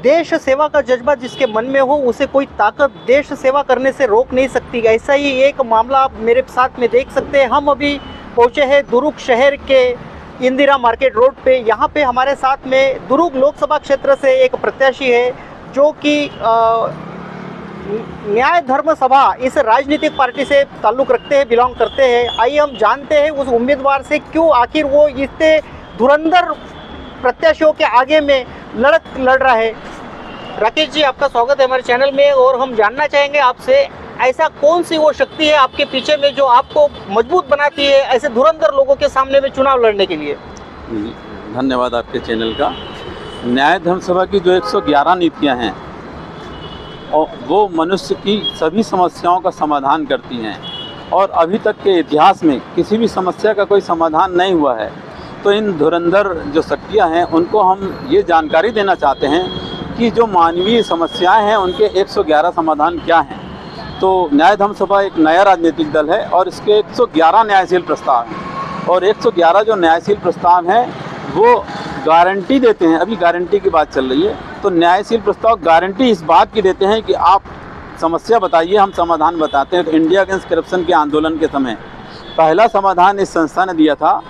देश सेवा का जज्बा जिसके मन में हो उसे कोई ताकत देश सेवा करने से रोक नहीं सकती। ऐसा ही एक मामला आप मेरे साथ में देख सकते हैं। हम अभी पहुंचे हैं दुर्ग शहर के इंदिरा मार्केट रोड पे। यहाँ पे हमारे साथ में दुर्ग लोकसभा क्षेत्र से एक प्रत्याशी है जो कि न्याय धर्म सभा इस राजनीतिक पार्टी से ताल्लुक़ रखते हैं, बिलोंग करते हैं। आइए हम जानते हैं उस उम्मीदवार से क्यों आखिर वो इतने धुरंधर प्रत्याशियों के आगे में लड़ रहा है। राकेश जी, आपका स्वागत है हमारे चैनल में और हम जानना चाहेंगे आपसे ऐसा कौन सी वो शक्ति है आपके पीछे में जो आपको मजबूत बनाती है ऐसे धुरंधर लोगों के सामने में चुनाव लड़ने के लिए। धन्यवाद आपके चैनल का। न्याय धर्म सभा की जो 111 नीतियां हैं और वो मनुष्य की सभी समस्याओं का समाधान करती हैं और अभी तक के इतिहास में किसी भी समस्या का कोई समाधान नहीं हुआ है। तो इन धुरंधर जो शक्तियाँ हैं उनको हम ये जानकारी देना चाहते हैं कि जो मानवीय समस्याएं हैं उनके 111 समाधान क्या हैं। तो न्याय धर्म सभा एक नया राजनीतिक दल है और इसके 111 न्यायशील प्रस्ताव हैं और 111 जो न्यायशील प्रस्ताव हैं वो गारंटी देते हैं। अभी गारंटी की बात चल रही है तो न्यायशील प्रस्ताव गारंटी इस बात की देते हैं कि आप समस्या बताइए, हम समाधान बताते हैं। तो इंडिया अगेंस्ट करप्शन के आंदोलन के समय पहला समाधान इस संस्था ने दिया था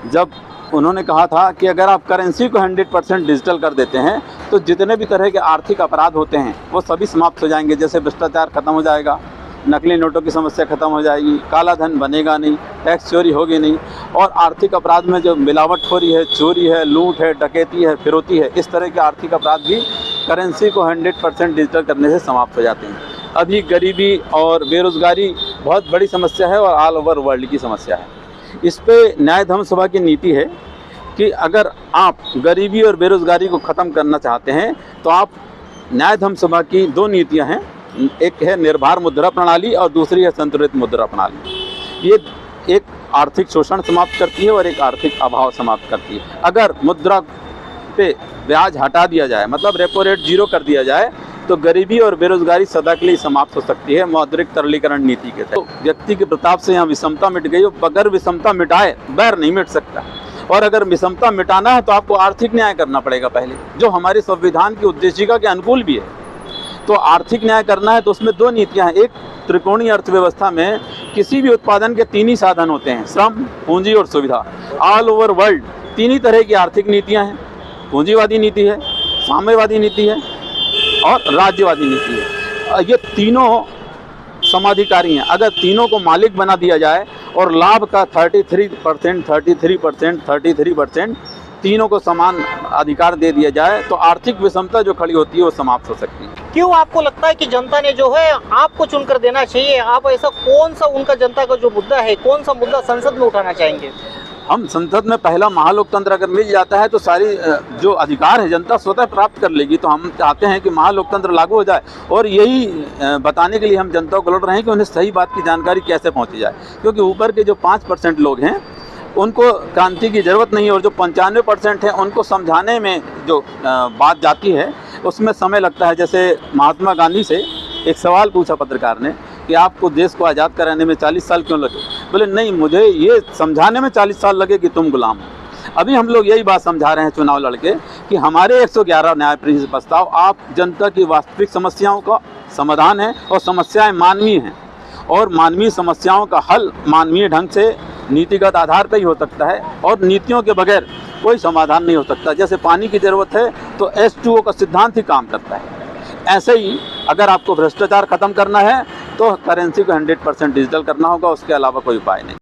जब उन्होंने कहा था कि अगर आप करेंसी को 100% डिजिटल कर देते हैं तो जितने भी तरह के आर्थिक अपराध होते हैं वो सभी समाप्त हो जाएंगे। जैसे भ्रष्टाचार खत्म हो जाएगा, नकली नोटों की समस्या खत्म हो जाएगी, काला धन बनेगा नहीं, टैक्स चोरी होगी नहीं और आर्थिक अपराध में जो मिलावटखोरी है, चोरी है, लूट है, डकैती है, फिरौती है, इस तरह के आर्थिक अपराध भी करेंसी को 100% डिजिटल करने से समाप्त हो जाते हैं। अभी गरीबी और बेरोज़गारी बहुत बड़ी समस्या है और ऑल ओवर वर्ल्ड की समस्या है। इस पे न्याय धर्म सभा की नीति है कि अगर आप गरीबी और बेरोज़गारी को ख़त्म करना चाहते हैं तो आप न्याय धर्म सभा की दो नीतियां हैं, एक है निर्भर मुद्रा प्रणाली और दूसरी है संतुलित मुद्रा प्रणाली। ये एक आर्थिक शोषण समाप्त करती है और एक आर्थिक अभाव समाप्त करती है। अगर मुद्रा पे ब्याज हटा दिया जाए, मतलब रेपो रेट 0 कर दिया जाए, तो गरीबी और बेरोजगारी सदा के लिए समाप्त हो सकती है मौद्रिक तरलीकरण नीति के तहत। तो व्यक्ति के प्रताप से यहाँ विषमता मिट गई। अगर विषमता मिटाए बैर नहीं मिट सकता और अगर विषमता मिटाना है तो आपको आर्थिक न्याय करना पड़ेगा पहले, जो हमारे संविधान की उद्देशिका के अनुकूल भी है। तो आर्थिक न्याय करना है तो उसमें दो नीतियाँ हैं। एक, त्रिकोणीय अर्थव्यवस्था में किसी भी उत्पादन के 3 ही साधन होते हैं, श्रम, पूंजी और सुविधा। ऑल ओवर वर्ल्ड 3 ही तरह की आर्थिक नीतियाँ हैं, पूंजीवादी नीति है, साम्यवादी नीति है और राज्यवादी नीति है। ये तीनों समाधिकारी हैं। अगर तीनों को मालिक बना दिया जाए और लाभ का 33% तीनों को समान अधिकार दे दिया जाए तो आर्थिक विषमता जो खड़ी होती है वो समाप्त हो सकती है। क्यों आपको लगता है कि जनता ने जो है आपको चुनकर देना चाहिए? आप ऐसा कौन सा उनका जनता का जो मुद्दा है, कौन सा मुद्दा संसद में उठाना चाहेंगे? हम संसद में पहला महालोकतंत्र अगर मिल जाता है तो सारी जो अधिकार है जनता स्वतः प्राप्त कर लेगी। तो हम चाहते हैं कि महालोकतंत्र लागू हो जाए और यही बताने के लिए हम जनता को लड़ रहे हैं कि उन्हें सही बात की जानकारी कैसे पहुंची जाए। क्योंकि ऊपर के जो 5% लोग हैं उनको क्रांति की ज़रूरत नहीं है और जो 95% हैं उनको समझाने में जो बात जाती है उसमें समय लगता है। जैसे महात्मा गांधी से एक सवाल पूछा पत्रकार ने कि आपको देश को आज़ाद कराने में 40 साल क्यों लगे? बोले नहीं, मुझे ये समझाने में 40 साल लगे कि तुम गुलाम हो। अभी हम लोग यही बात समझा रहे हैं चुनाव लड़के कि हमारे 111 न्याय प्रस्ताव आप जनता की वास्तविक समस्याओं का समाधान है और समस्याएं मानवीय हैं और मानवीय समस्याओं का हल मानवीय ढंग से नीतिगत आधार पर ही हो सकता है और नीतियों के बगैर कोई समाधान नहीं हो सकता। जैसे पानी की ज़रूरत है तो H2O का सिद्धांत ही काम करता है। ऐसे ही अगर आपको भ्रष्टाचार खत्म करना है तो करेंसी को 100% डिजिटल करना होगा, उसके अलावा कोई उपाय नहीं।